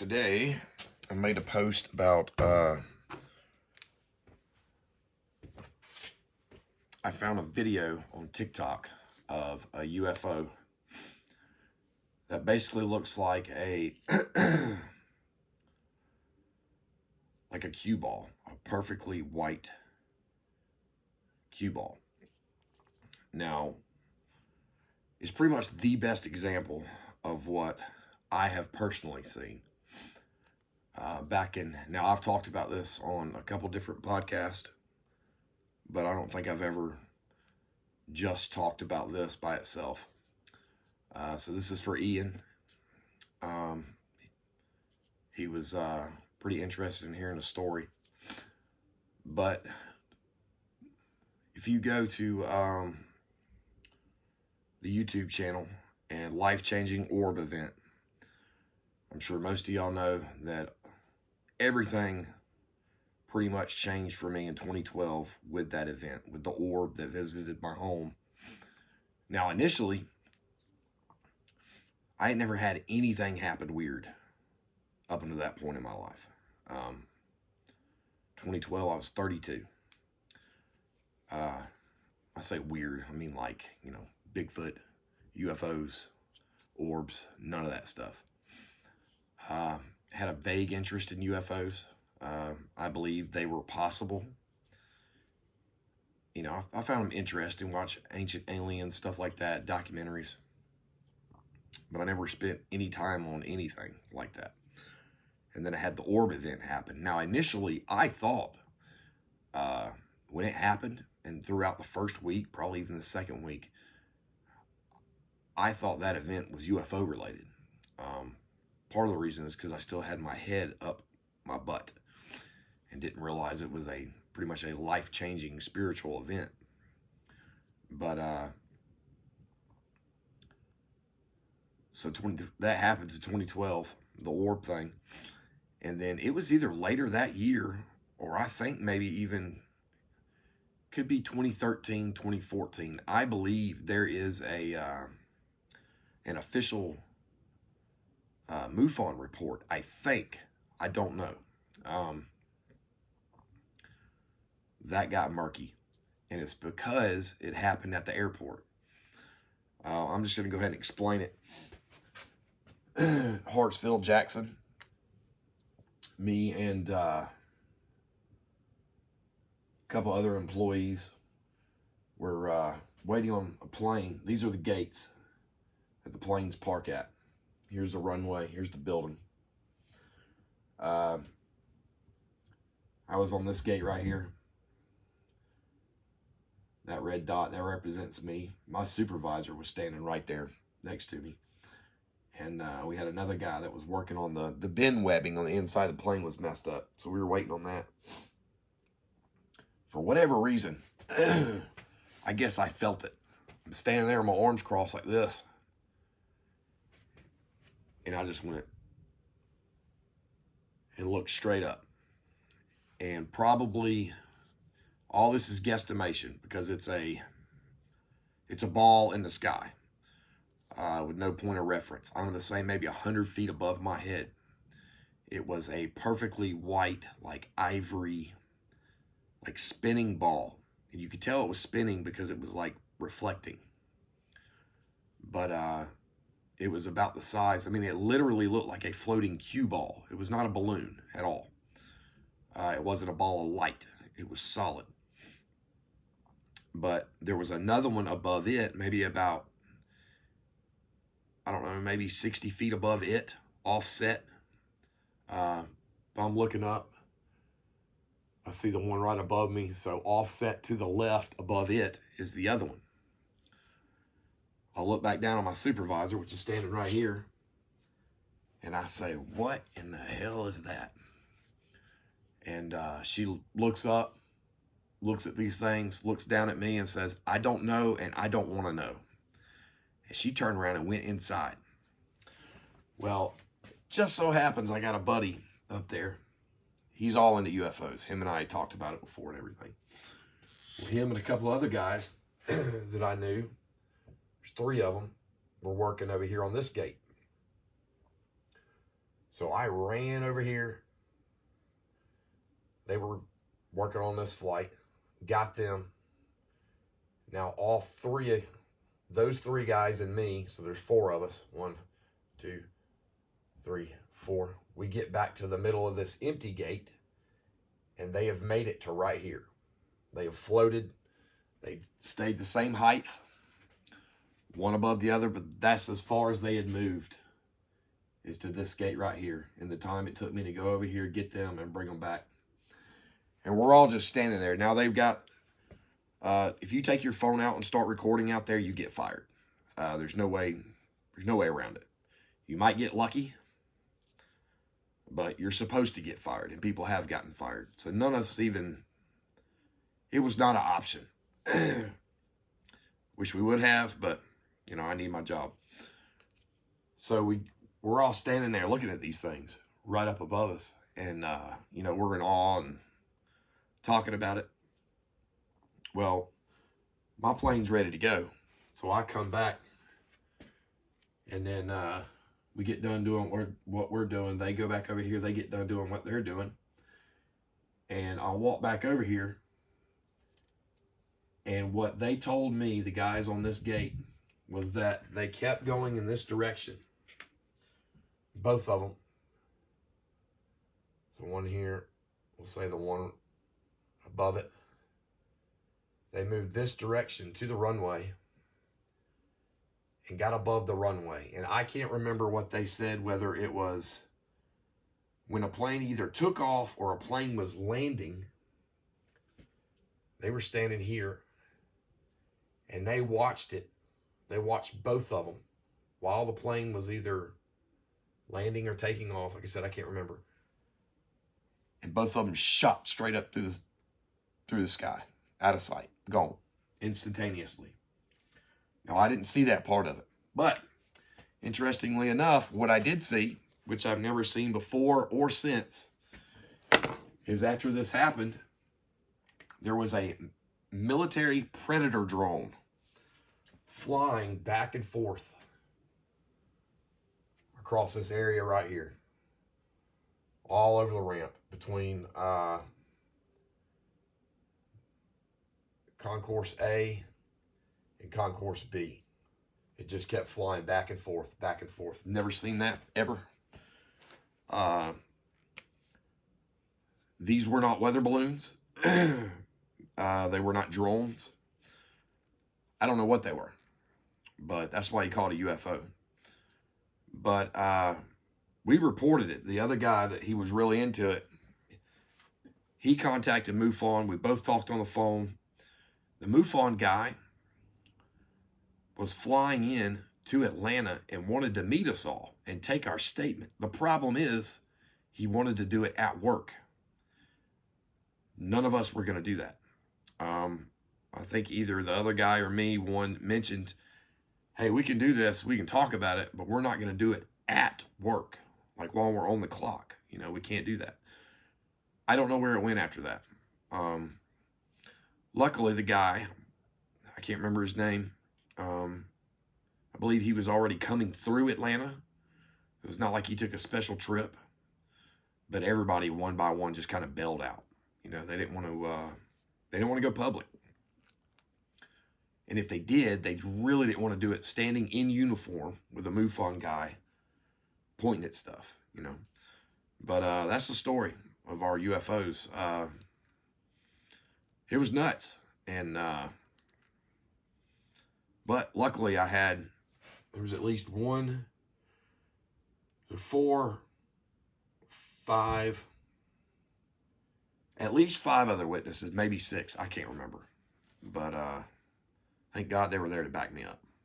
today I made a post about I found a video on TikTok of a UFO that basically looks like a like a cue ball, a perfectly white cue ball. Now, it's pretty much the best example of what I have personally seen. Now I've talked about this on a couple different podcasts, but I don't think I've ever just talked about this by itself. So this is for Ian. He was pretty interested in hearing the story. But if you go to the YouTube channel and life-changing orb event, I'm sure most of y'all know that everything pretty much changed for me in 2012 with that event, with the orb that visited my home. Now, initially, I had never had anything happen weird up until that point in my life. 2012, I was 32. I say weird, I mean like, Bigfoot, UFOs, orbs, none of that stuff. Had a vague interest in UFOs. I believe they were possible. I found them interesting, watch Ancient Aliens, stuff like that, documentaries. But I never spent any time on anything like that. And then I had the orb event happen. Now, initially, I thought when it happened, and throughout the first week, probably even the second week, I thought that event was UFO related. Part of the reason is because I still had my head up my butt and didn't realize it was pretty much a life-changing spiritual event. But that happens in 2012, the orb thing. And then it was either later that year, or I think maybe even could be 2013, 2014. I believe there is an official MUFON report, I think. I don't know. That got murky. And it's because it happened at the airport. I'm just going to go ahead and explain it. Hartsfield, Jackson. Me and a couple other employees were waiting on a plane. These are the gates that the planes park at. Here's the runway. Here's the building. I was on this gate right here. That red dot, that represents me. My supervisor was standing right there next to me. And we had another guy that was working on the bin webbing on the inside of the plane was messed up. So we were waiting on that. For whatever reason, I guess I felt it. I'm standing there with my arms crossed like this. And I just went and looked straight up. And probably all this is guesstimation because it's a ball in the sky with no point of reference. I'm going to say maybe 100 feet above my head. It was a perfectly white, like ivory, like spinning ball. And you could tell it was spinning because it was like reflecting. But it was about the size. I mean, it literally looked like a floating cue ball. It was not a balloon at all. It wasn't a ball of light. It was solid. But there was another one above it, maybe about, I don't know, maybe 60 feet above it, offset. If I'm looking up, I see the one right above me. So offset to the left above it is the other one. I'll look back down on my supervisor, which is standing right here. And I say, what in the hell is that? And she looks up, looks at these things, looks down at me and says, I don't know and I don't want to know. And she turned around and went inside. Well, just so happens I got a buddy up there. He's all into UFOs. Him and I talked about it before and everything. Well, him and a couple other guys that I knew, there's 3 of them, were working over here on this gate. So I ran over here. They were working on this flight, got them. Now all three, those three guys and me, so there's four of us, 1, 2, 3, 4. We get back to the middle of this empty gate, and they have made it to right here. They have floated. They've stayed the same height, one above the other, but that's as far as they had moved, is to this gate right here. And the time it took me to go over here, get them, and bring them back. And we're all just standing there. Now they've got, if you take your phone out and start recording out there, you get fired. There's no way around it. You might get lucky, but you're supposed to get fired, and people have gotten fired. So none of us even, it was not an option. Wish we would have, but you know, I need my job. So we're all standing there looking at these things right up above us, and you know, we're in awe and talking about it. Well, my plane's ready to go, so I come back, and then we get done doing what we're doing. They go back over here. They get done doing what they're doing, and I'll walk back over here. And what they told me, the guys on this gate, was that they kept going in this direction. Both of them. So one here, we'll say the one above it. They moved this direction to the runway and got above the runway. And I can't remember what they said, whether it was when a plane either took off or a plane was landing. They were standing here, and they watched it. They watched both of them while the plane was either landing or taking off. Like I said, I can't remember. And both of them shot straight up through the sky, out of sight, gone instantaneously. Now, I didn't see that part of it. But interestingly enough, what I did see, which I've never seen before or since, is after this happened, there was a military Predator drone flying back and forth across this area right here, all over the ramp between Concourse A and Concourse B. It just kept flying back and forth, back and forth. Never seen that ever. These were not weather balloons. They were not drones. I don't know what they were, but that's why he called it a UFO. But we reported it. The other guy that he was really into it, he contacted MUFON. We both talked on the phone. The MUFON guy was flying in to Atlanta and wanted to meet us all and take our statement. The problem is he wanted to do it at work. None of us were going to do that. I think either the other guy or me, one mentioned, hey, we can do this, we can talk about it, but we're not going to do it at work, like while we're on the clock. You know, we can't do that. I don't know where it went after that. Luckily, the guy, I can't remember his name, I believe he was already coming through Atlanta. It was not like he took a special trip, but everybody one by one just kind of bailed out. You know, they didn't want to go public. And if they did, they really didn't want to do it standing in uniform with a MUFON guy pointing at stuff, you know. But that's the story of our UFOs. It was nuts. And but luckily there was at least 1, 4, 5, at least 5 other witnesses, maybe 6. I can't remember. But thank God they were there to back me up.